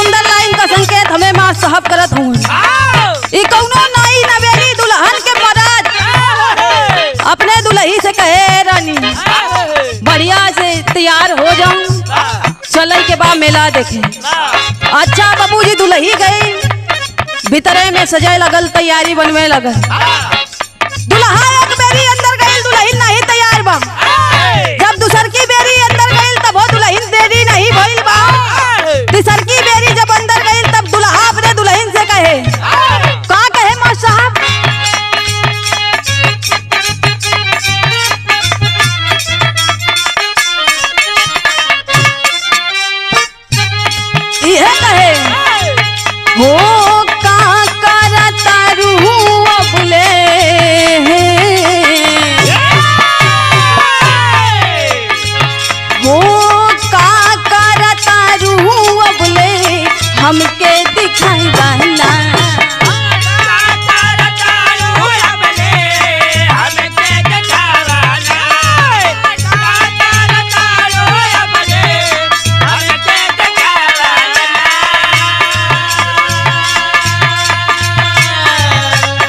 सुंदर लाइन का संकेत हमें माँ साहब करत हूँ। ई कौनो नाई नवेली दुल्हन के मराद अपने दुल्ही से कहे रानी बढ़िया से तैयार हो जाऊं, चले के बाद मेला देखे। अच्छा बाबूजी दुल्ही गई, भीतरे में सजाए लगल, तैयारी बनवे लगल। दुल्हा एक बेरी अंदर गई, दुल्ही नहीं तैयार बा। जब दूसर की बेरी अंदर गई तब वो दुल्हन देरी नहीं भइल बा। तीसर की बेरी जब अंदर गई तब दुल्हा अपने दुल्हन से कहे, का कहे माँ साहब? यह कहे हो का करता रूह अबले, हमके दिखाई बहना।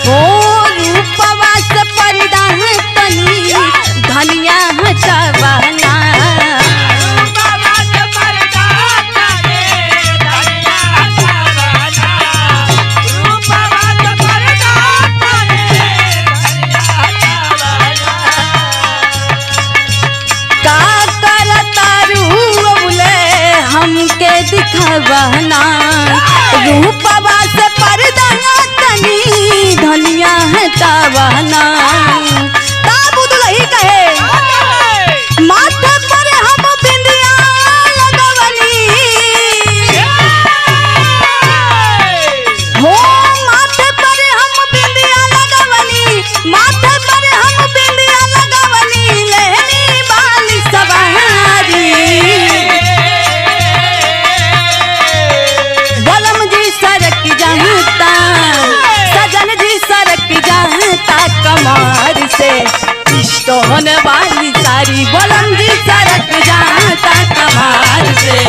ओ रूपवा से पर्दा तनी धनिया हटावना। दिखावना रूपवा से पर्दा तनी धनिया हटावना। ताबू दुल्ही कहे माथे पर हम बिंदिया लगवनी, हो माथे पर हम बिंदिया लगवनी, माथे पर हम बिंदिया लगवनी, लेनी बाली सवारी। सजन जी सरक जाता कमर से इष्ट होने वाली सारी, बोलम जी सरक जाता कमर से।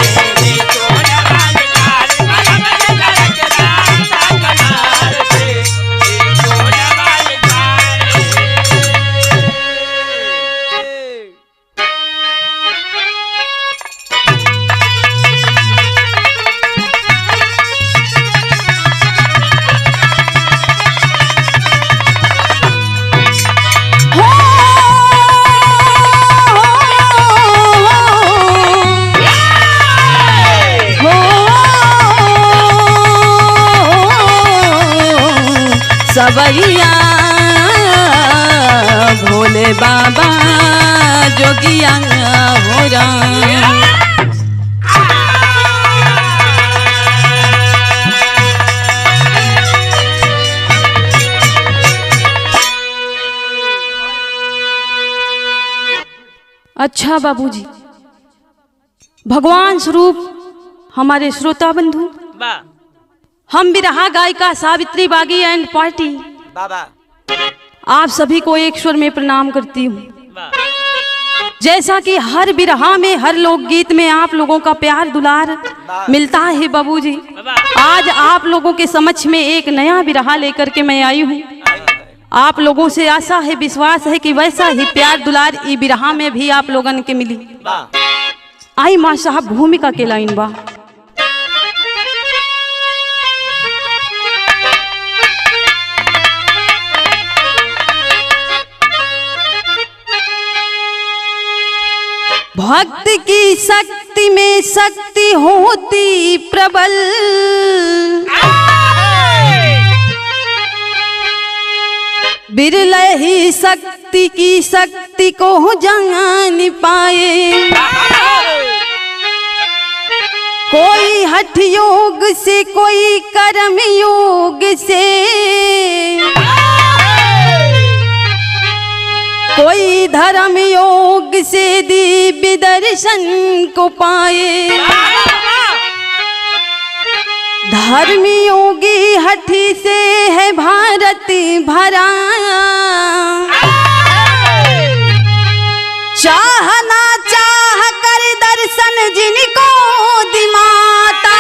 सवैया भोले बाबा जोगिया हो राम। अच्छा बाबूजी, भगवान स्वरूप हमारे श्रोता बंधु, हम बिरहा गायिका सावित्री बागी एंड पार्टी बाबा आप सभी को एक स्वर में प्रणाम करती हूँ। जैसा कि हर बिरहा में, हर लोकगीत में आप लोगों का प्यार दुलार मिलता है बाबूजी, आज आप लोगों के समक्ष में एक नया बिरहा लेकर के मैं आई हूँ। आप लोगों से आशा है, विश्वास है कि वैसा ही प्यार दुलार ई बिरहा में भी आप लोगन के मिली। आई माँ साहब भूमिका के लाइन बा। भक्त की शक्ति में शक्ति होती प्रबल, बिरला ही शक्ति की शक्ति को जान पाए। कोई हठ योग से, कोई कर्म योग से, कोई धर्म योग से दिव्य दर्शन को पाए। धर्म योगी हठी से है भारत भरा, चाहना चाह कर दर्शन जिनको दिमाता।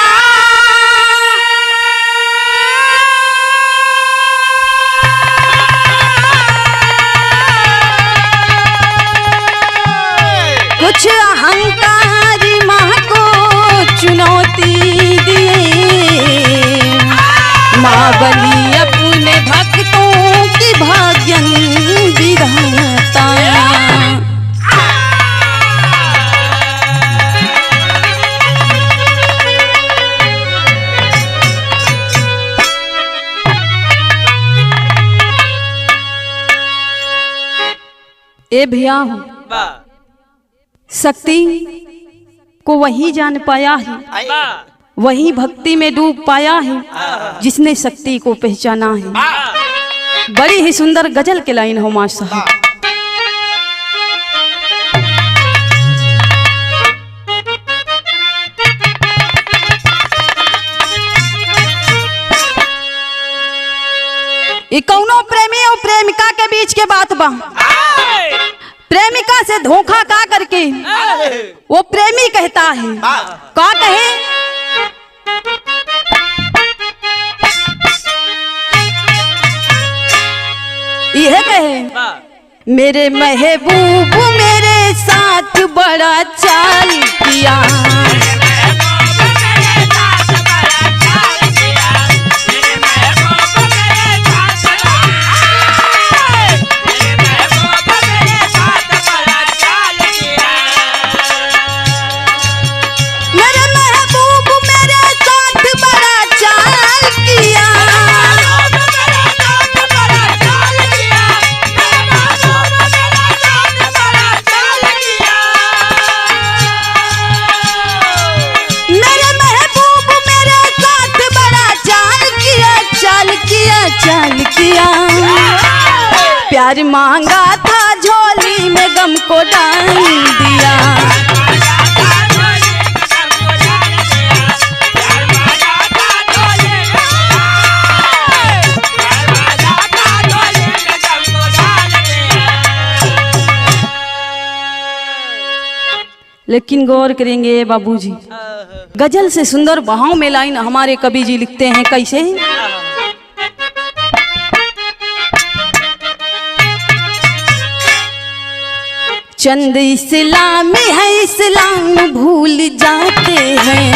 ए भैया शक्ति को वही जान पाया है, वही भक्ति में डूब पाया है जिसने शक्ति को पहचाना है। बड़ी ही सुंदर गजल के लाइन हो मास्टर साहब। ये कौनो प्रेमी और प्रेमिका के बीच के बात बा। प्रेमिका से धोखा का करके वो प्रेमी कहता है, का कहे, यह कहे, मेरे महबूब मेरे साथ बड़ा चाल किया, चाल किया, प्यार मांगा था झोली में गम को डाल दिया। लेकिन गौर करेंगे बाबूजी, गजल से सुंदर बहाव में लाइन हमारे कवि जी लिखते हैं कैसे, चंद इस्लामी है इस्लाम भूल जाते हैं,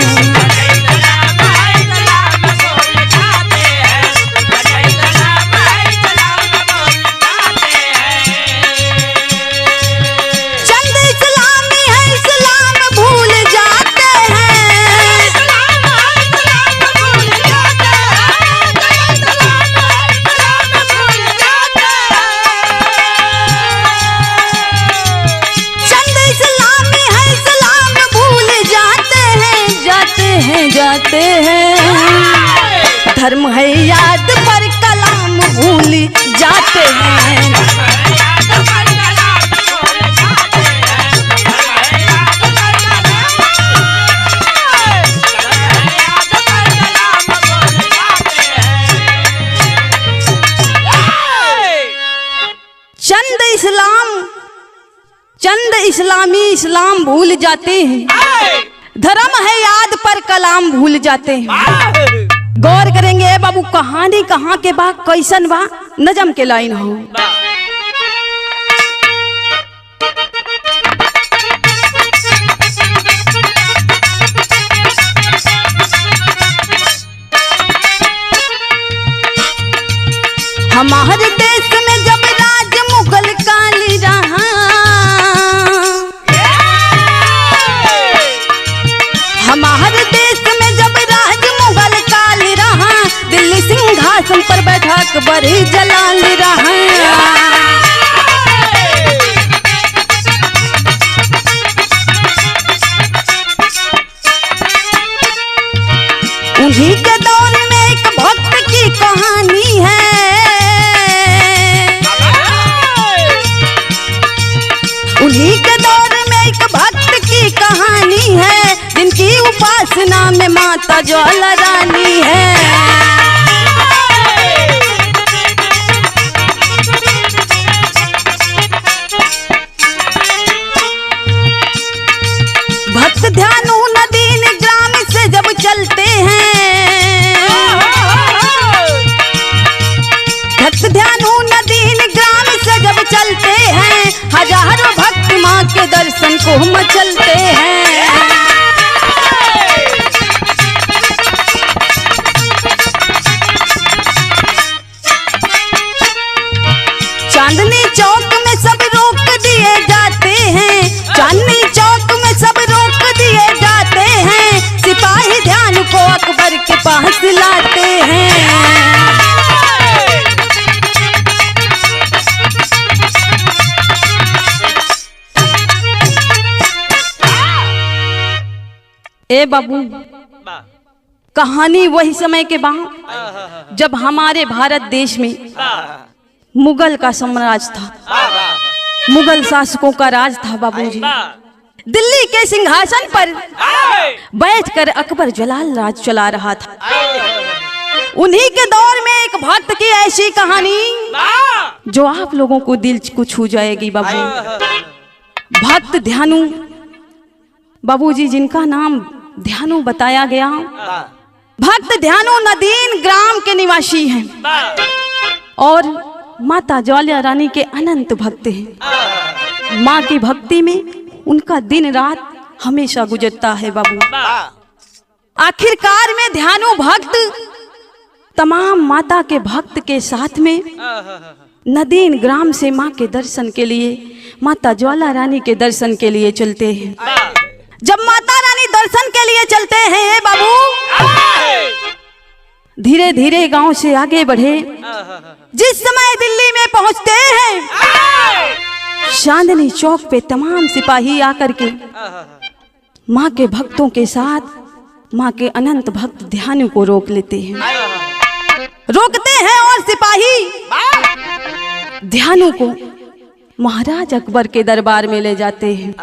चंद इस्लामी है इस्लाम भूल जाते हैं, जाते हैं, धर्म है याद पर कलाम भूल जाते हैं, चंद इस्लामी इस्लाम भूल जाते हैं, धर्म है याद पर कलाम भूल जाते हैं। गौर करेंगे बाबू, कहानी कहाँ के बा, कैसन बा, नजम के लाइन हो, हमारे देश में जब राज मुगल काली रहा, हमारे देश में जब राज मुगल काल रहा, दिल्ली सिंहासन पर बैठा अकबर जलाल रहा, उन्हीं के दौर में एक भक्त की कहानी है, उन्हीं के दौर में एक भक्त की कहानी है, जिनकी उपासना में माता ज्वाला रानी है, भक्त ध्यानु नदीन ग्राम से जब चलते हैं, भक्त ध्यानु नदीन ग्राम से जब चलते हैं, हजारों भक्त माँ के दर्शन को मचलते हैं, चांदनी चौक में सब रोक दिए जाते हैं, चांदनी चौक में सब रोक दिए जाते हैं, सिपाही ध्यान को अकबर के पास लाते हैं, ए बाबू, कहानी वही समय के बाद जब हमारे भारत देश में मुगल का साम्राज्य था, मुगल शासकों का राज था बाबूजी। दिल्ली के सिंहासन पर बैठकर अकबर जलाल राज चला रहा था। उन्हीं के दौर में एक भक्त की ऐसी कहानी जो आप लोगों को दिल को छू जाएगी बाबू। भक्त ध्यानु बाबूजी, जिनका नाम ध्यानु बताया गया, भक्त ध्यानु नदीन ग्राम के निवासी हैं और माता ज्वाला रानी के अनंत भक्त हैं। माँ की भक्ति में उनका दिन रात हमेशा गुजरता है बाबू। आखिरकार में ध्यानु भक्त तमाम माता के भक्त के साथ में नदीन ग्राम से माँ के दर्शन के लिए, माता ज्वाला रानी के दर्शन के लिए चलते हैं। जब माता रानी दर्शन के लिए चलते हैं बाबू, धीरे धीरे गांव से आगे बढ़े, जिस समय दिल्ली में पहुंचते हैं, चांदनी चौक पे तमाम सिपाही आकर के माँ के भक्तों के साथ माँ के अनंत भक्त ध्यानु को रोक लेते हैं। रोकते हैं और सिपाही ध्यानु को महाराज अकबर के दरबार में ले जाते हैं।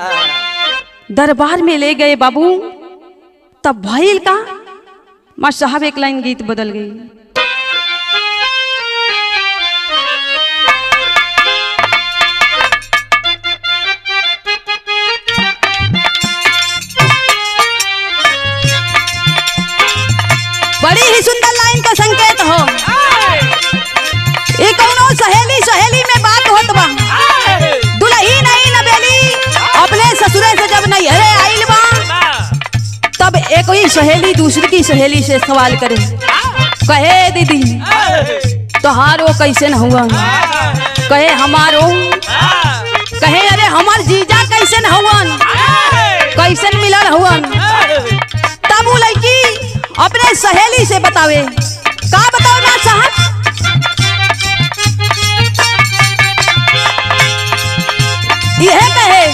दरबार में ले गए बाबू, तब भइल का माँ साहब एक लाइन गीत बदल गई। बड़ी ही सुंदर लाइन का संकेत हो। एक कौनो सहेली सहेली में बात होत बा, दुल्ही नहीं नबेली अपने ससुरे से जब नैहरे आइल बा, तब एक ही सहेली दूसरी की सहेली से सवाल करे, कहे दीदी तोहारो कैसन हुआ, कहे हमारो, कहे अरे हमार जीजा कैसन हुआ, कैसन मिलल हुआ। तब वो लड़की अपने सहेली से बतावे, का बताओ ना साहब, यह कहे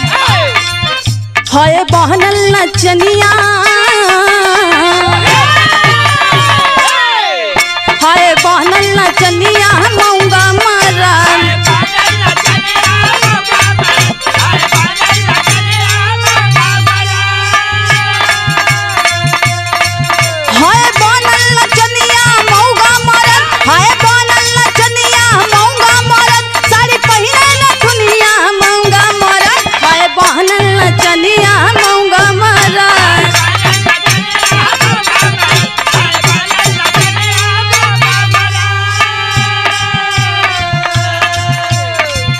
हाय बहनल नचनिया, हाय बहनल नचनिया मऊंगा मारा,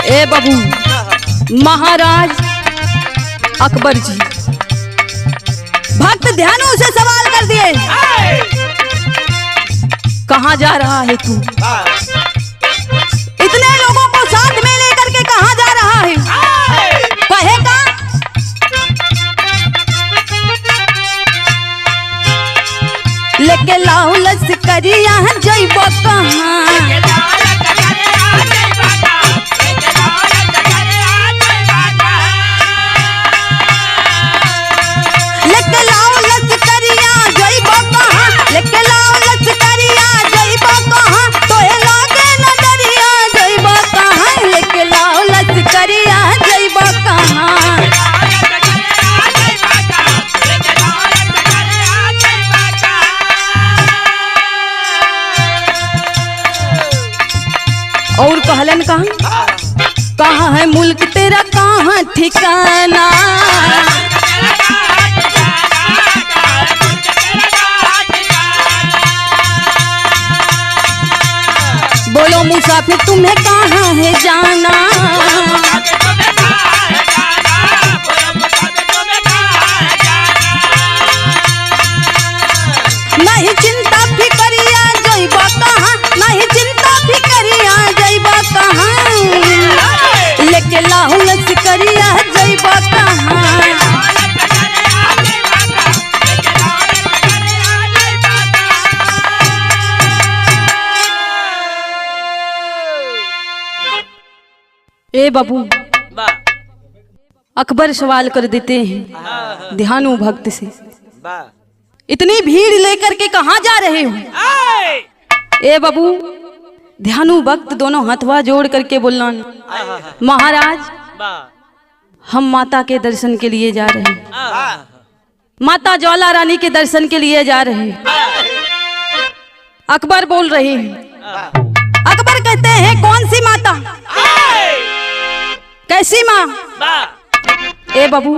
ए बाबू। महाराज अकबर जी भक्त ध्यानु से सवाल कर दिए, कहाँ जा रहा है तू, इतने लोगों को साथ में लेकर के कहाँ जा रहा है, कहेगा लेके लाओ लश्करिया जइबो कहाँ, और कहलन कहाँ है मुल्क तेरा, कहाँ ठिकाना, बोलो मुसाफिर तुम्हें कहाँ है जाना, नहीं चिंता फिकरिया जइबा कहाँ, नहीं चिंता फिकरिया जइबा कहाँ, लेके लाहू लश्करिया जइबा कहाँ। ए बाबू, अकबर सवाल कर देते हैं ध्यानु भक्त से, इतनी भीड़ लेकर के कहाँ जा रहे हो? ए बाबू, ध्यानु भक्त दोनों हथवा जोड़ करके बोलना, महाराज हम माता के दर्शन के लिए जा रहे हैं, माता ज्वाला रानी के दर्शन के लिए जा रहे हैं। अकबर बोल रहे हैं। अकबर कहते हैं कौन सी माता, कैसी माँ? ए बाबू,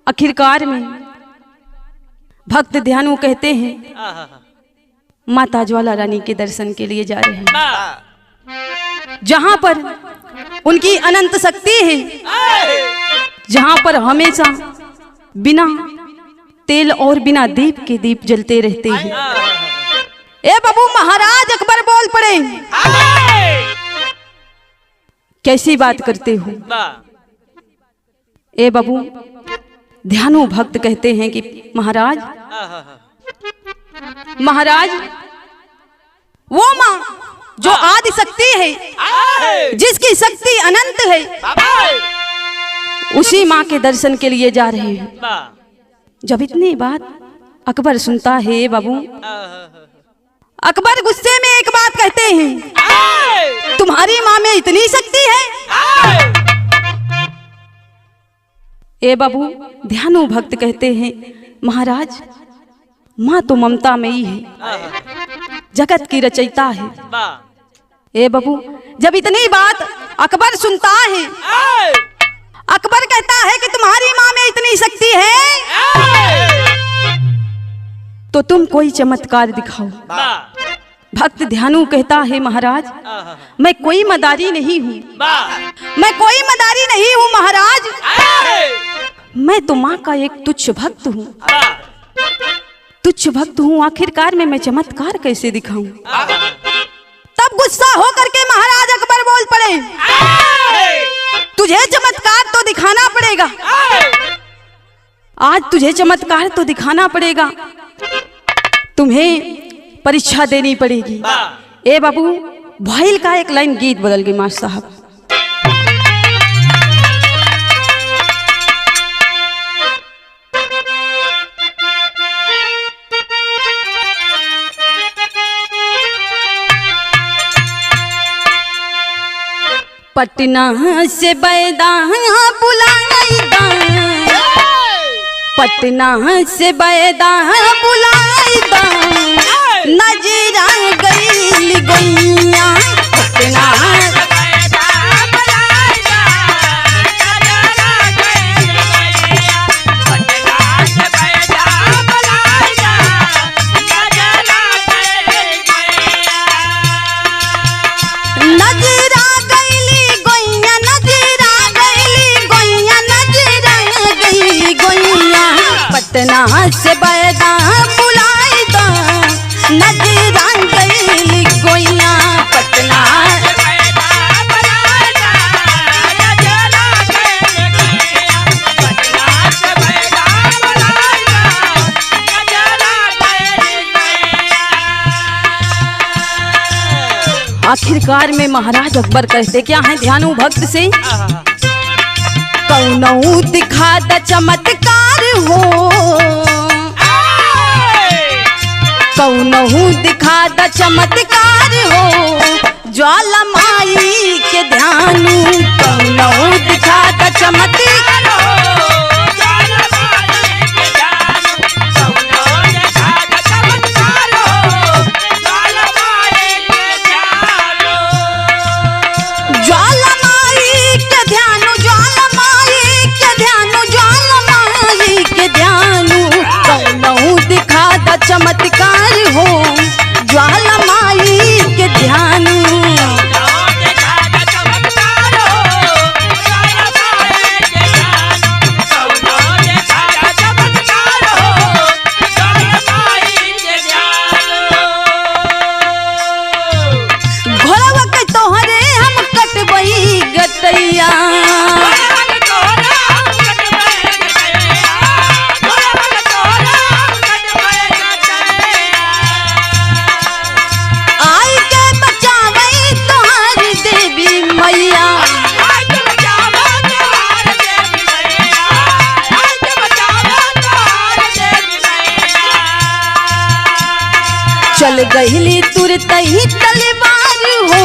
आखिरकार में भक्त ध्यानु कहते हैं माता ज्वाला रानी के दर्शन के लिए जा रहे हैं, जहां पर उनकी अनंत शक्ति है, जहां पर हमेशा बिना तेल और बिना दीप के दीप जलते रहते हैं। ए बाबू, महाराज अकबर बोल पड़े, कैसी बात करते हो? ए बाबू, ध्यानु भक्त कहते हैं कि महाराज वो माँ जो आदि शक्ति है, जिसकी शक्ति अनंत है, उसी माँ के दर्शन के लिए जा रहे हैं। जब इतनी बात अकबर सुनता है बाबू, अकबर गुस्से में एक बात कहते हैं, तुम्हारी माँ में इतनी शक्ति है? ए बाबू, ध्यानु भक्त कहते हैं महाराज माँ तो ममता में ही है, जगत की रचयिता है। ए बाबू, जब इतनी बात अकबर सुनता है, अकबर कहता है कि तुम्हारी माँ में इतनी शक्ति है तो तुम कोई चमत्कार दिखाओ। भक्त ध्यानु कहता है महाराज मैं कोई मदारी नहीं हूँ, मैं कोई मदारी नहीं हूँ महाराज, मैं तो माँ का एक तुच्छ भक्त हूँ, तुच्छ भक्त हूँ, आखिरकार में मैं चमत्कार कैसे दिखाऊं? तब गुस्सा होकर के महाराज अकबर बोल पड़े, तुझे चमत्कार तो दिखाना पड़ेगा, आज तुझे चमत्कार तो दिखाना पड़ेगा, तुम्हें परीक्षा देनी पड़ेगी। ए बाबू, भाईल का एक लाइन गीत बदल गई मास्टर साहब। पटना से बैदा बुलाईदा, पटना से बैदा बुलाईदा, नजरा गईल गैया, पटना से बैदा बुलाईदा, नजरा गईल गैया, पटना से बैदा बुलाईदा, नजरा गईल गैया, नजरा पटना से बैदा बुलाईदा, नजरा गईल गोइया, पटना से बैदा बुलाईदा, नजरा गईल गोइया, पटना से बैदा बुलाईदा, नजरा गईल गोइया। आखिरकार में महाराज अकबर कहते क्या है ध्यानु भक्त से, कौनऊ दिखा द चमत्कार हो, कौनऊ दिखा द चमत्कार हो, ज्वाला माई के ध्यानु, कौनऊ दिखा द चमत्कार हो, ज्वाला माई के ध्यानु, कौनऊ दिखा द चमत्कार हो, ज्वाला माई के ध्यानु, ज्वाला माई के ध्यानु, ज्वाला माई के ध्यानु, ज्वाला माई के ध्यानु, कौनऊ दिखा द चमत्कार हो, ज्वाला माई के ध्यानु, दिखा द चमत्कार हो, ज्वाला माई के ध्यानु, कौनऊ दिखा द चमत्कार हो, ज्वाला माई के ध्यानु। घोड़वा के तोहरे हम कटबई गटैया, चल गईली तुरत ही तलवार हो,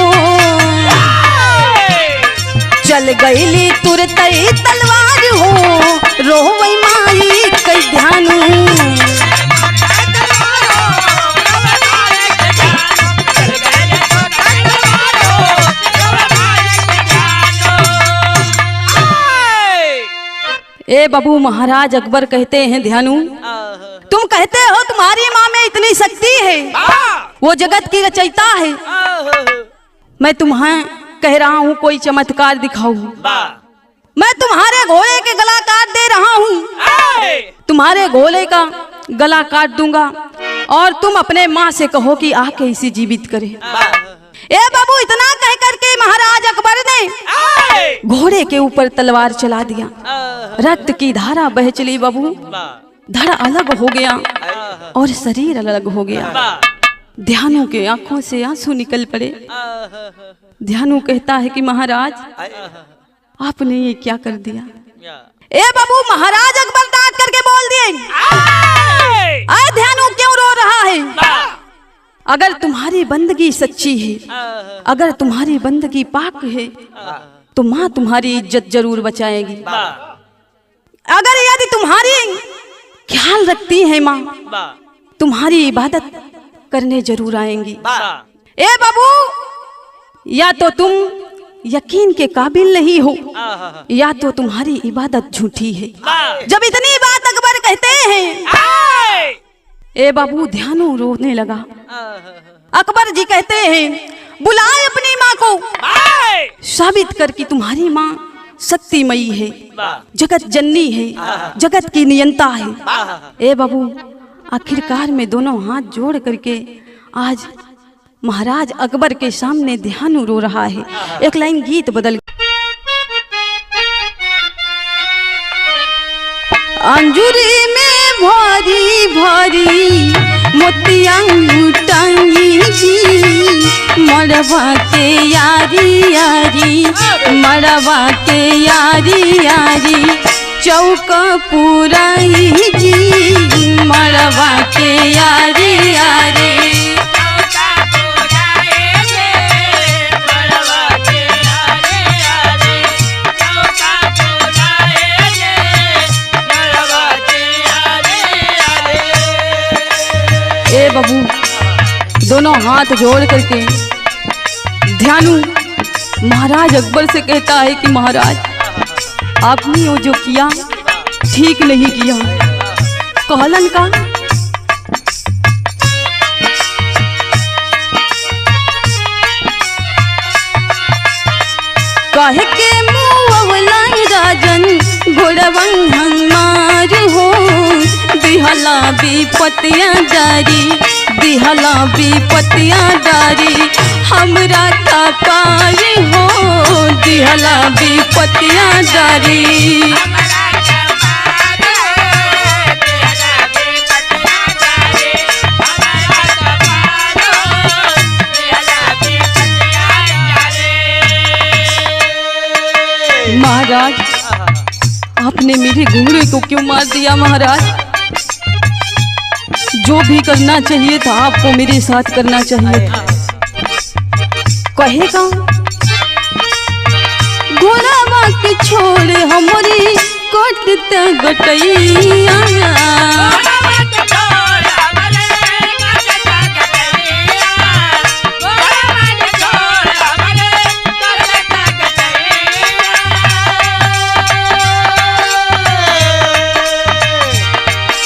चल गईली तुरत ही तलवार हो, रोवई माई कई ध्यानू। ए बाबू, महाराज अकबर कहते हैं ध्यानू, तुम कहते हो तुम्हारी माँ में इतनी शक्ति है, वो जगत की रचयिता है, मैं तुम्हें कह रहा हूँ कोई चमत्कार दिखाओ। मैं तुम्हारे घोड़े के गला काट दे रहा हूँ, तुम्हारे घोड़े का गला काट दूंगा और तुम अपने माँ से कहो कि आके इसे जीवित करे। ए बाबू, इतना कह करके महाराज अकबर ने घोड़े के ऊपर तलवार चला दिया। रक्त की धारा बह चली बाबू, धड़ अलग हो गया और शरीर अलग हो गया। ध्यानु के आंखों से आंसू निकल पड़े। ध्यानु कहता है कि महाराज आपने ये क्या कर दिया। ए बाबू, महाराज अकबर डांट करके बोल दिए, आए ध्यानु क्यों रो रहा है? अगर तुम्हारी बंदगी सच्ची है, अगर तुम्हारी बंदगी पाक है, तो माँ तुम्हारी इज्जत जरूर बचाएगी। अगर यदि तुम्हारी ख्याल रखती है माँ, तुम्हारी इबादत करने जरूर आएंगी। ए बाबू, या तो तुम यकीन के काबिल नहीं हो, या तो तुम्हारी इबादत झूठी है। जब इतनी बात अकबर कहते हैं, ए बाबू, ध्यानु रोने लगा। अकबर जी कहते हैं, बुलाए अपनी माँ को, साबित कर कि तुम्हारी माँ शक्तिमयी है, जगत जननी है, जगत की नियंता है। ए बाबू, आखिरकार में दोनों हाथ जोड़ करके आज महाराज अकबर के सामने ध्यानु रो रहा है। एक लाइन गीत बदल, अंजुरी में भारी भारी मोतिया लुटाई जी, मरवा के यारी यारी, मरवा के यारी यारी, चौका पुराई जी, मरवा के यारी यारी। ए बाबू, दोनों हाथ जोड़ करके ध्यानु महाराज अकबर से कहता है कि महाराज आपने वो जो किया ठीक नहीं किया। कहलन का, कहे के मुअवला राजन घोड़वन हमार हो, दिहला विपतिया डारी, दिहला विपतिया डारी, हमरा का पार हो, दिहला विपतिया डारी। महाराज, आपने मेरे घोड़े को क्यों मार दिया? महाराज, जो भी करना चाहिए था आपको मेरे साथ करना चाहिए था। कहेगा, घोड़ा बाकी छोड़ हमारी कटते गटैया,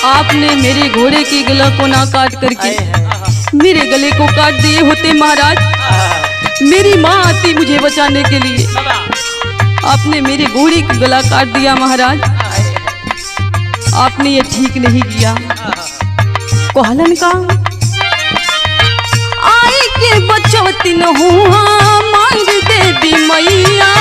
आपने मेरे घोड़े के गला को ना काट करके मेरे गले को काट दिए होते महाराज, मेरी माँ आती मुझे बचाने के लिए। आपने मेरे घोड़े का गला काट दिया महाराज, आपने ये ठीक नहीं किया। कहलन का, आई के बचौती न हुआ मांग देवी मैया,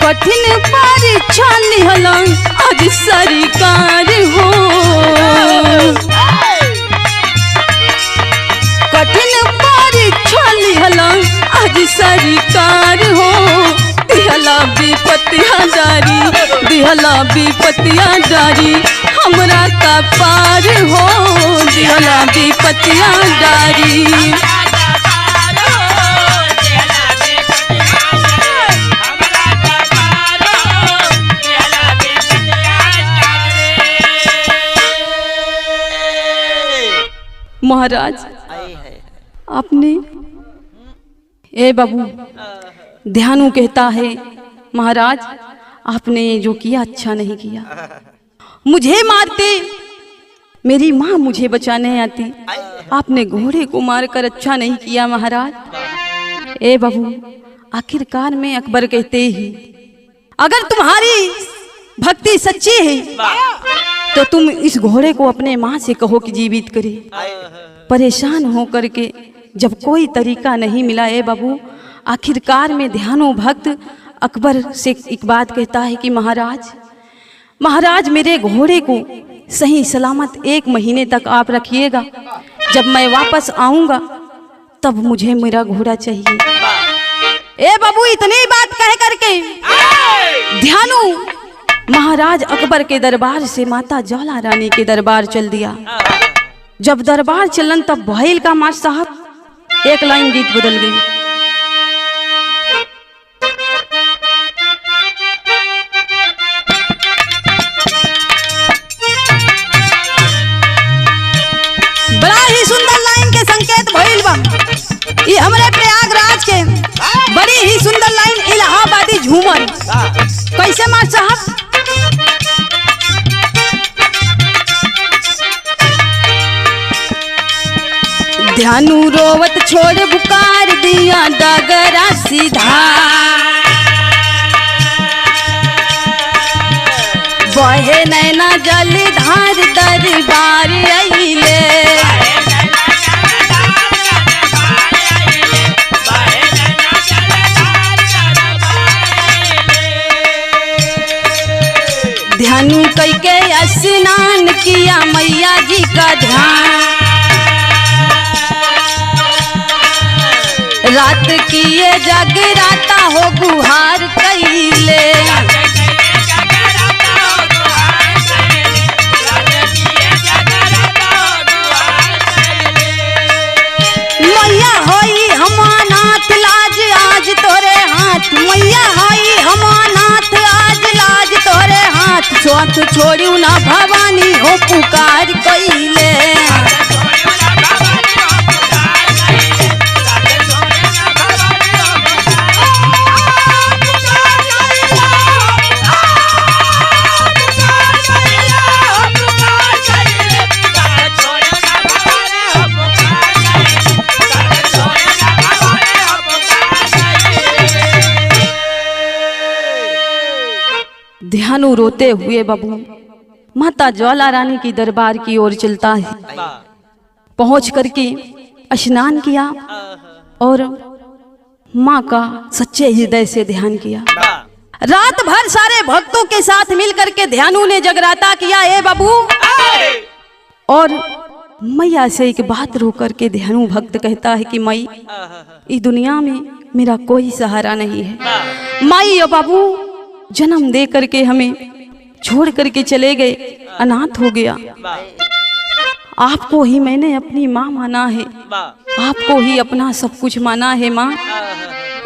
कठिन परीक्षा लिहला आज सरकार हो, कठिन परीक्षा लिहला आज सरकार हो, दिहला विपतिया डारी, दिहला विपतिया डारी, हमरा का पार हो, दिहला विपतिया डारी। महाराज आपने ए बाबू ध्यानु कहता है महाराज आपने जो किया अच्छा नहीं किया, मुझे मारते मेरी माँ मुझे बचाने आती, आपने घोड़े को मारकर अच्छा नहीं किया महाराज। ए बाबू आखिरकार में अकबर कहते ही अगर तुम्हारी भक्ति सच्ची है तो तुम इस घोड़े को अपने माँ से कहो कि जीवित करे। परेशान हो करके जब कोई तरीका नहीं मिला ए बाबू आखिरकार में ध्यानो भक्त अकबर से एक बात कहता है कि महाराज मेरे घोड़े को सही सलामत 1 महीने तक आप रखिएगा, जब मैं वापस आऊंगा तब मुझे मेरा घोड़ा चाहिए। ए बाबू इतनी बात कह करके ध्यानु महाराज अकबर के दरबार से माता ज्वाला रानी के दरबार चल दिया। जब दरबार चलन तब भइल का मार साहब एक लाइन गीत बदल गई। बड़ा ही सुंदर लाइन के संकेत भइल बा। ये हमारे प्रयागराज के बड़ी ही सुंदर लाइन इलाहाबादी झूमर कैसे मार साहब। ध्यानु रोवत छोड़ बुकार दिया डगरा सीधा, बहे नैना जलधार दरबार अइले, ध्यानु कई के स्नान किया मैया जी का ध्यान, रात किए जगराता हो गुहार कैले, मैया होई हमानाथ लाज आज तोरे हाथ, मैया होई हमानाथ आज लाज तोरे हाथ, स्वात छोड़ू ना भवानी हो पुकार कैले। ध्यानु रोते हुए बाबू माता ज्वाला रानी की दरबार की ओर चलता है। पहुंच करके स्नान किया और माँ का सच्चे हृदय से ध्यान किया। रात भर सारे भक्तों के साथ मिलकर के ध्यानु ने जगराता किया ए बाबू। और मैया से एक बात रो करके ध्यानु भक्त कहता है कि माई इस दुनिया में मेरा कोई सहारा नहीं है। माई और बाबू जन्म दे करके हमें छोड़ करके चले गए, अनाथ हो गया। आपको ही मैंने अपनी माँ माना है, आपको ही अपना सब कुछ माना है माँ।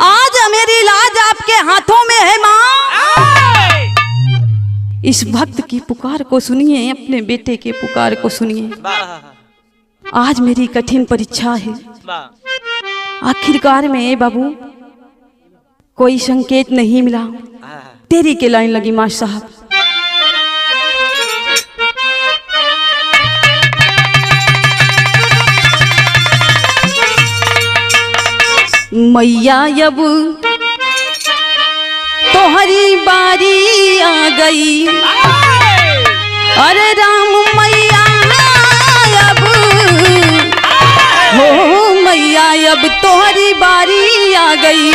आज मेरी लाज आपके हाथों में है माँ। इस भक्त की पुकार को सुनिए, अपने बेटे के पुकार को सुनिए। आज मेरी कठिन परीक्षा है। आखिरकार में बाबू कोई संकेत नहीं मिला। तेरी के लाइन लगी माँ साहब। मैया अब तोहरी बारी आ गई, अरे राम मैया अब हो मैया अब तोहरी बारी आ गई।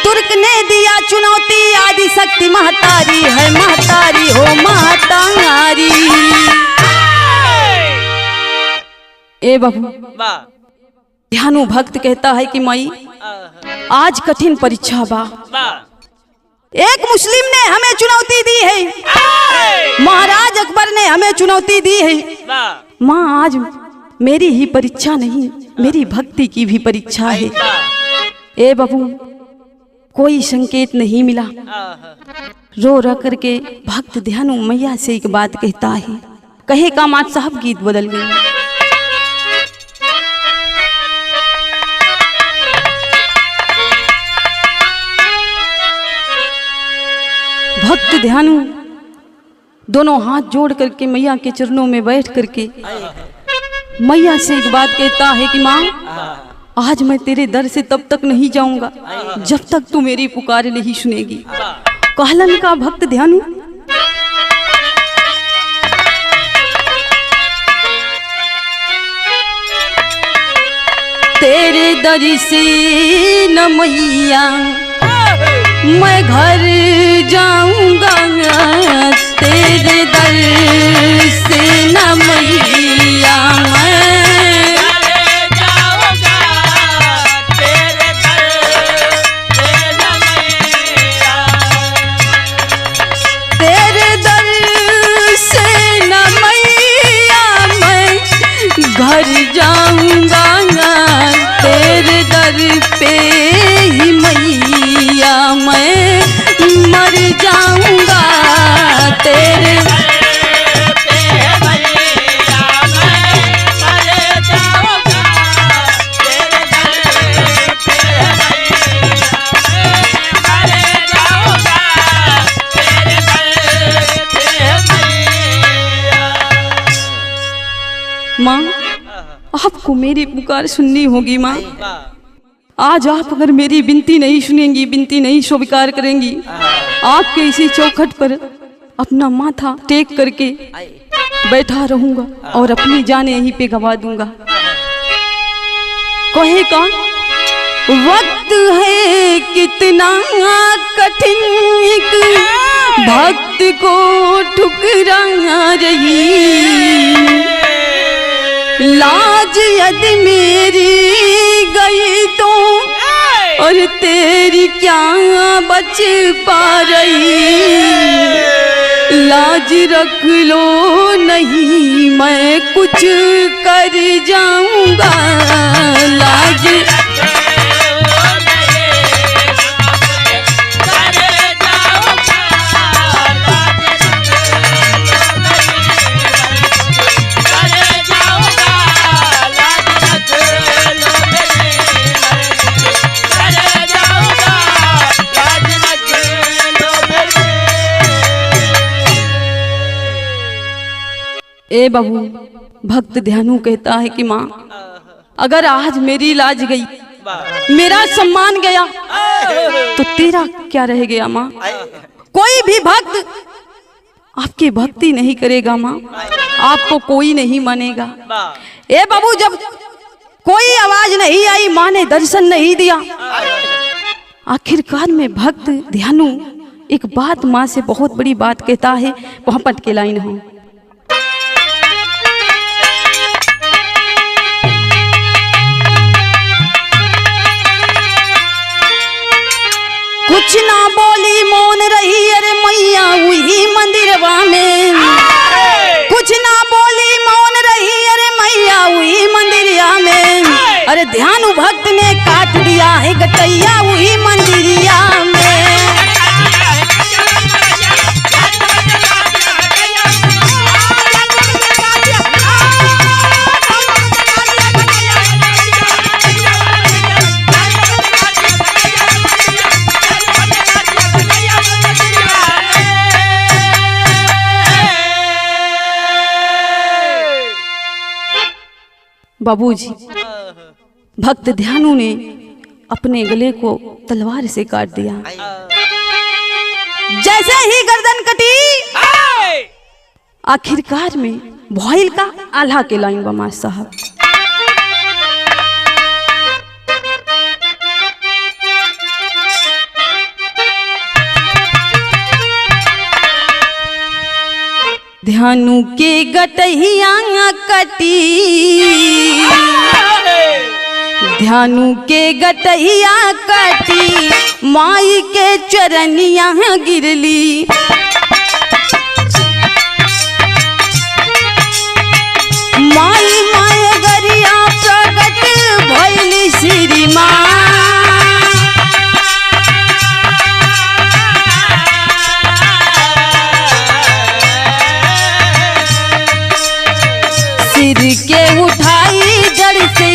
तुर्क ने दिया चुनौती, आदि शक्ति महतारी है, महतारी हो महतारी। ए बाबू ध्यानु भक्त कहता है कि माई आज कठिन परीक्षा बा। एक मुस्लिम ने हमें चुनौती दी है, महाराज अकबर ने हमें चुनौती दी है। माँ आज मेरी ही परीक्षा नहीं, मेरी भक्ति की भी परीक्षा है। ए बाबू कोई संकेत नहीं मिला। रो रो करके भक्त ध्यानु मैया से एक बात कहता है। कहे का मात साहब गीत बदल गई। भक्त ध्यानु दोनों हाथ जोड़ करके मैया के चरणों में बैठ करके मैया से एक बात कहता है कि माँ आज मैं तेरे दर से तब तक नहीं जाऊंगा जब तक तू मेरी पुकार नहीं सुनेगी। कहलन का भक्त ध्यानु तेरे दर से न मैया मैं घर जाऊंगा, तेरे दर से न मैया मैं जाऊंगा, तेरे दर से न मैया, तेरे दर से न मैया मैं घर जाऊंगा, तेरे दर पे ही मैया मैं मर जाऊंगा, तेरे पे मैया मैं मर जाऊंगा, तेरे दर पे मैया मैं मर जाऊंगा, तेरे दर पे मैया। माँ आपको मेरी पुकार सुननी होगी। माँ आज आप अगर मेरी विनती नहीं सुनेंगी, विनती नहीं स्वीकार करेंगी, आपके इसी चौखट पर अपना माथा टेक करके बैठा रहूंगा और अपनी जान यहीं पे गवा दूंगा। कहे का वक्त है कितना कठिन एक भक्त को ठुकरा रही, लाज यदि मेरी गई तो और तेरी क्या बच पा रही, लाज रख लो नहीं मैं कुछ कर जाऊंगा, लाज ए बाबू भक्त ध्यानु कहता है कि माँ अगर आज मेरी लाज गई, मेरा सम्मान गया तो तेरा क्या रह गया माँ। कोई भी भक्त आपकी भक्ति नहीं करेगा माँ, आपको कोई नहीं मानेगा। ए बाबू जब कोई आवाज नहीं आई, माँ ने दर्शन नहीं दिया, आखिरकार में भक्त ध्यानु एक बात माँ से बहुत बड़ी बात कहता है। वहां पट के लाइन हो। कुछ ना बोली मौन रही अरे मैया वही मंदिरवा में, कुछ ना बोली मौन रही अरे मैया वही मंदिरिया में, अरे ध्यानु भक्त ने काट दिया है गटैया वही मंदिरिया में। बाबूजी भक्त ध्यानु ने अपने गले को तलवार से काट दिया। जैसे ही गर्दन कटी आखिरकार में भोइल का आल्हा के लाइन बमा साहब। ध्यानु के गटहिया कटी ध्यानु के गटैया कटी माई के चरनिया गिरली। माई माय गरिया प्रगट भइली श्री माँ। सिर के उठाई जड़ से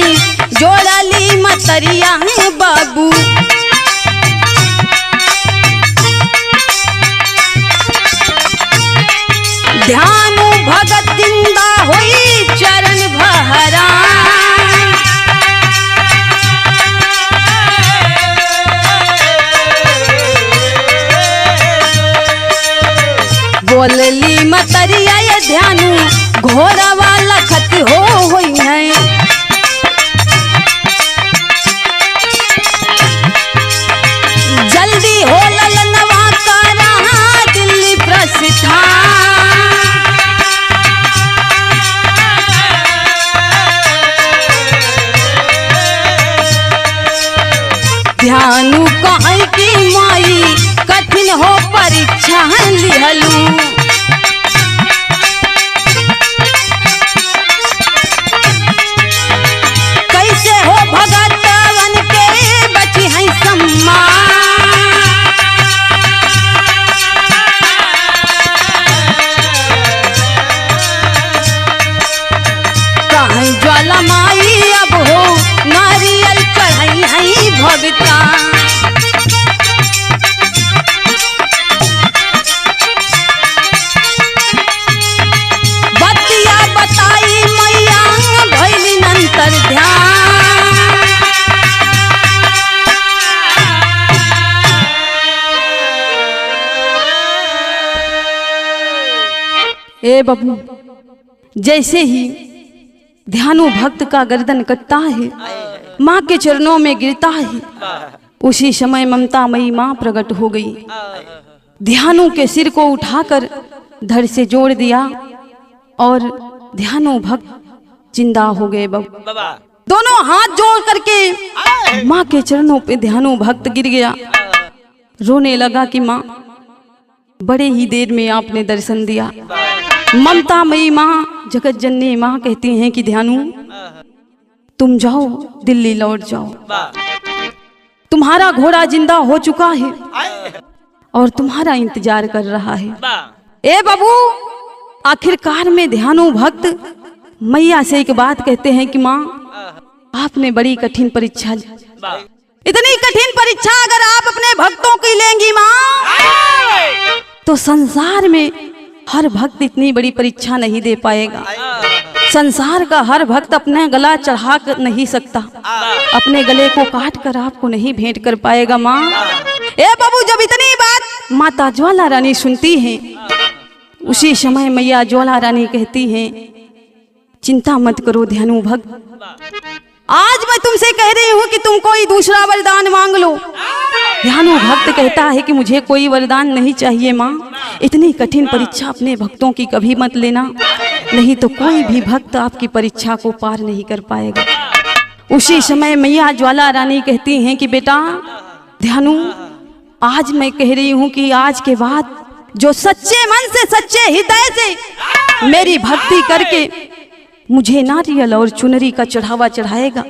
जोड़ली मतरिया बाबू। ध्यानु भगत जिंदा होई चरण भहरा। बोलली मतरिया ये ध्यानु घोड़ा वाला खत होई है। जल्दी हो ललनवा करा दिल्ली प्रस्थान। ध्यानु कहीं की माई कठिन हो परीक्षा लिहलू। कैसे हो भगतवन के बची है सम्मान। कहीं ज्वाला माई अब हो नारियल चढ़ाई है भगता। बतिया बताई मैया भइली नंतर ध्यान। ए बबू, जैसे ही ध्यानु भक्त का गर्दन कटता है, माँ के चरणों में गिरता है, उसी समय ममता मई माँ प्रकट हो गई। ध्यानु के सिर को उठाकर धड़ से जोड़ दिया और ध्यानु भक्त जिंदा हो गए। बाबू दोनों हाथ जोड़ करके माँ के चरणों पे ध्यानु भक्त गिर गया, रोने लगा कि माँ बड़े ही देर में आपने दर्शन दिया। ममता मई माँ जगत जननी माँ कहती हैं कि ध्यानु तुम जाओ, दिल्ली लौट जाओ, तुम्हारा घोड़ा जिंदा हो चुका है और तुम्हारा इंतजार कर रहा है। ए बाबू, आखिरकार में ध्यानु भक्त मैया से एक बात कहते हैं कि माँ आपने बड़ी कठिन परीक्षा ली। इतनी कठिन परीक्षा अगर आप अपने भक्तों की लेंगी माँ, तो संसार में हर भक्त इतनी बड़ी परीक्षा नहीं दे पाएगा। संसार का हर भक्त अपने गला चढ़ा कर नहीं सकता, अपने गले को काट कर आपको नहीं भेंट कर पाएगा माँ। ए बाबू, जब इतनी बात माता ज्वाला रानी सुनती हैं, उसी समय मैया ज्वाला रानी कहती हैं चिंता मत करो ध्यानु भक्त, आज मैं तुमसे कह रही हूँ कि तुम कोई दूसरा वरदान मांग लो। ध्यानु भक्त कहता है कि मुझे कोई वरदान नहीं चाहिए माँ, इतनी कठिन परीक्षा अपने भक्तों की कभी मत लेना, नहीं तो कोई भी भक्त आपकी परीक्षा को पार नहीं कर पाएगा। उसी समय मैया ज्वाला रानी कहती हैं कि बेटा ध्यानु, आज मैं कह रही हूँ कि आज के बाद जो सच्चे मन से सच्चे हृदय से मेरी भक्ति करके मुझे नारियल और चुनरी का चढ़ावा चढ़ाएगा,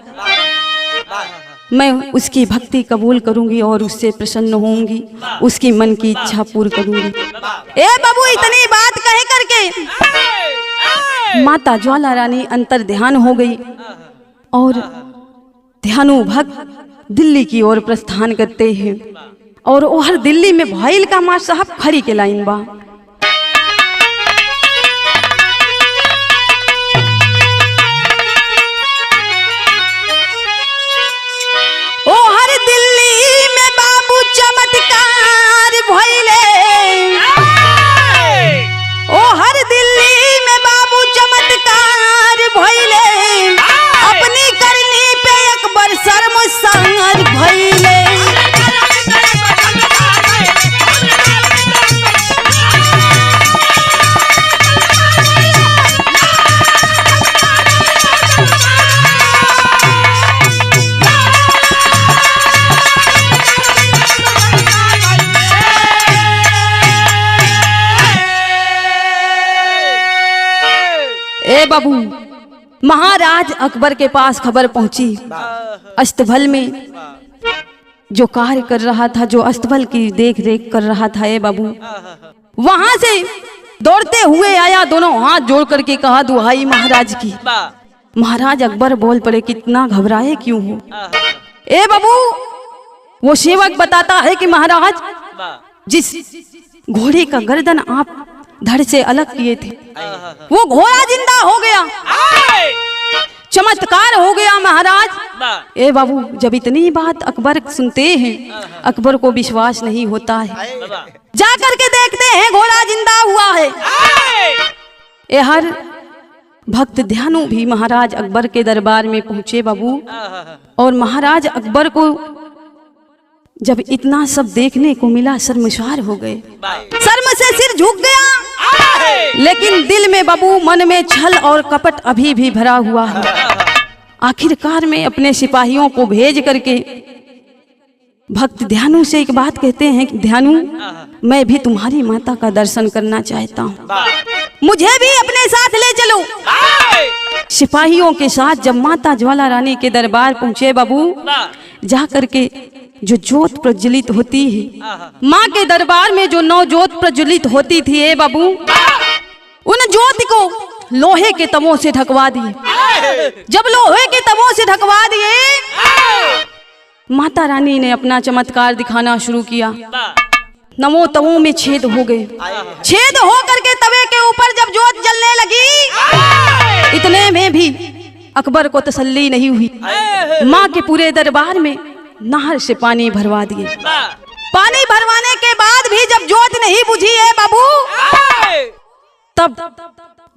मैं उसकी भक्ति कबूल करूंगी और उससे प्रसन्न होऊंगी, उसकी मन की इच्छा पूर्ण करूंगी। ए बाबू, इतनी बात कह करके माता ज्वाला रानी अंतर ध्यान हो गई और ध्यानु भक्त दिल्ली की ओर प्रस्थान करते हैं। और वो हर दिल्ली में भाईल का माँ साहब खरी के लाइन बा। ओ हर दिल्ली में बाबू चमत्कार भइले, ओ हर दिल्ली में बाबू चमत्कार भइले, अपनी करनी पे अकबर शर्मसार भइले। बाबू, महाराज अकबर के पास खबर पहुंची। अस्तबल में जो कार्य कर रहा था, जो अस्तबल की देख रेख कर रहा था ए बाबू, वहां से दौड़ते हुए आया, दोनों हाथ जोड़ करके कहा दुहाई महाराज की। महाराज अकबर बोल पड़े कितना घबराए क्यों हो? ए बाबू, वो सेवक बताता है कि महाराज जिस घोड़े का गर्दन आप धड़ से अलग किए थे, वो घोड़ा जिंदा हो गया, चमत्कार हो गया महाराज। ए बाबू, जब इतनी बात अकबर सुनते हैं, अकबर को विश्वास नहीं होता है। जा करके देखते हैं घोड़ा जिंदा हुआ है। ए हर भक्त ध्यानु भी महाराज अकबर के दरबार में पहुंचे बाबू, और महाराज अकबर को जब इतना सब देखने को मिला शर्मसार हो गए, शर्म से सिर झुक गया। लेकिन दिल में बाबू, मन में छल और कपट अभी भी भरा हुआ है। आखिरकार में अपने सिपाहियों को भेज करके भक्त ध्यानु से एक बात कहते हैं कि ध्यानु, मैं भी तुम्हारी माता का दर्शन करना चाहता हूँ, मुझे भी अपने साथ ले चलो। सिपाहियों के साथ जब माता ज्वाला रानी के दरबार पहुंचे बाबू, जा करके जो ज्योत प्रज्वलित होती है, माँ के दरबार में जो 9 ज्योत प्रज्वलित होती थी ए बाबू, उन ज्योति को लोहे के तवों से ढकवा दिए। जब लोहे के तवों से ढकवा दिए, माता रानी ने अपना चमत्कार दिखाना शुरू किया। 9 तवों में छेद हो गए। छेद हो करके तवे के ऊपर जब ज्योत जलने लगी, इतने में भी अकबर को तसल्ली नहीं हुई। माँ के पूरे दरबार में नहर से पानी भरवा दिए। पानी भरवाने के बाद भी जब ज्योत नहीं बुझी है बाबू, तब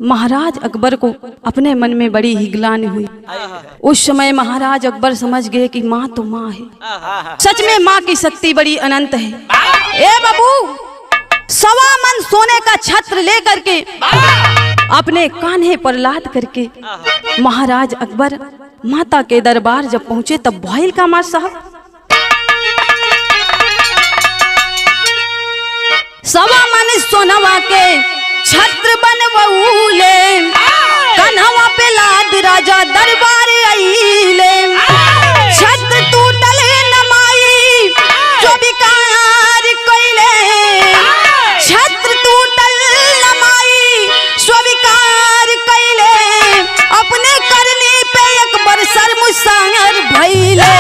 महाराज अकबर को अपने मन में बड़ी ही ग्लानि हुई। उस समय महाराज अकबर समझ गए कि माँ तो माँ है, सच में माँ की शक्ति बड़ी अनंत है। ए बाबू, 1.25 मन सोने का छत्र लेकर के अपने कान्हे पर लाद करके महाराज अकबर माता के दरबार जब पहुंचे, तब भइल का मां साहब, 1.25 मन सोनवा के छत्र बनवऊले, कन्हवा पे लाद राजा दरबार आईले। छत्र टूटल नमाई जो विकार कइले, छत्र टूटल नमाई स्वीकार कइले, अपने करनी पे अकबर शर्मसार भइले।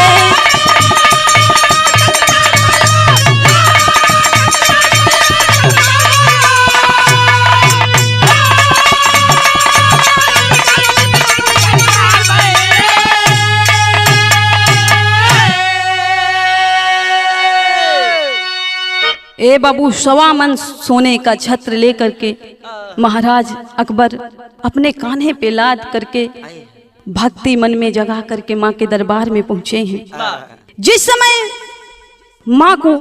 ए बाबू, 1.25 मन सोने का छत्र लेकर के महाराज अकबर अपने कान्हे पे लाद करके भक्ति मन में जगा करके माँ के दरबार में पहुंचे हैं। जिस समय माँ को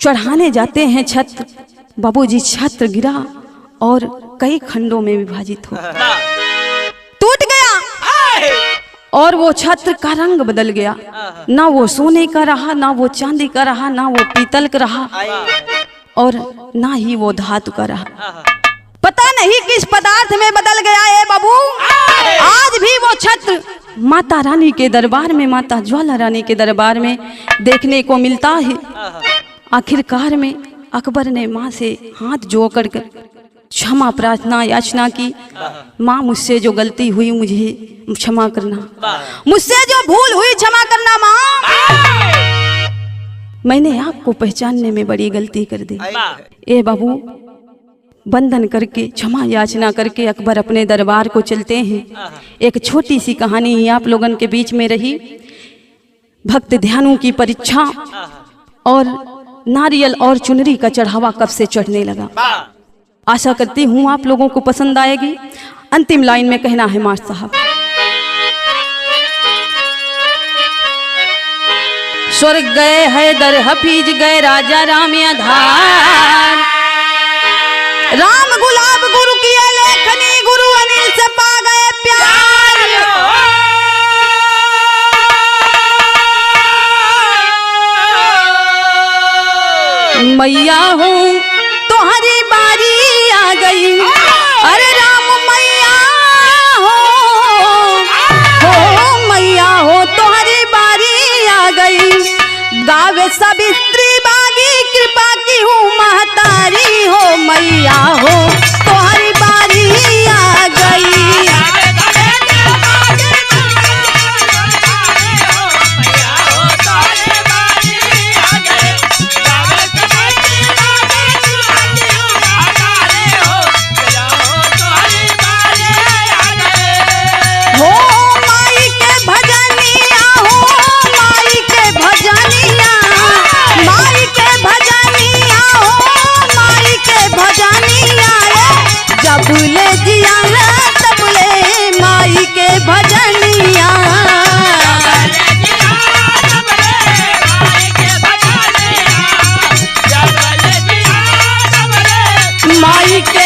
चढ़ाने जाते हैं छत्र, बाबूजी छत्र गिरा और कई खंडों में विभाजित हो टूट गया, और वो छत्र का रंग बदल गया। ना वो सोने का रहा, ना वो चांदी का रहा, ना वो पीतल का रहा, और ना ही वो धातु का रहा। पता नहीं किस पदार्थ में बदल गया है बाबू। आज भी वो छत्र माता रानी के दरबार में, माता ज्वाला रानी के दरबार में देखने को मिलता है। आखिरकार में अकबर ने माँ से हाथ जोड़ कर क्षमा प्रार्थना याचना की, माँ मुझसे जो गलती हुई मुझे क्षमा करना, मुझसे जो भूल हुई क्षमा करना माँ, मैंने आपको पहचानने में बड़ी गलती कर दी। ए बाबू, बंधन करके क्षमा याचना करके अकबर अपने दरबार को चलते हैं। एक छोटी सी कहानी ही आप लोगन के बीच में रही। भक्त ध्यानु की परीक्षा और नारियल और चुनरी का चढ़ावा कब से चढ़ने लगा। आशा करती हूँ आप लोगों को पसंद आएगी। अंतिम लाइन में कहना है मास्टर साहब, स्वर्ग गए हैदर हफीज गए राजा राम आधार, राम गुलाब गुरु किए लेखनी गुरु अनिल से पा गए प्यार। मैया हूँ तो हरी बारी आ गई, अरे राम मैया हो तोहरी बारी आ गई, गावे सावित्री बागी कृपा की हूँ महतारी हो मैया हो तोहरी बारी आ गई। भूले जिया तबले माई के भजनिया, माई के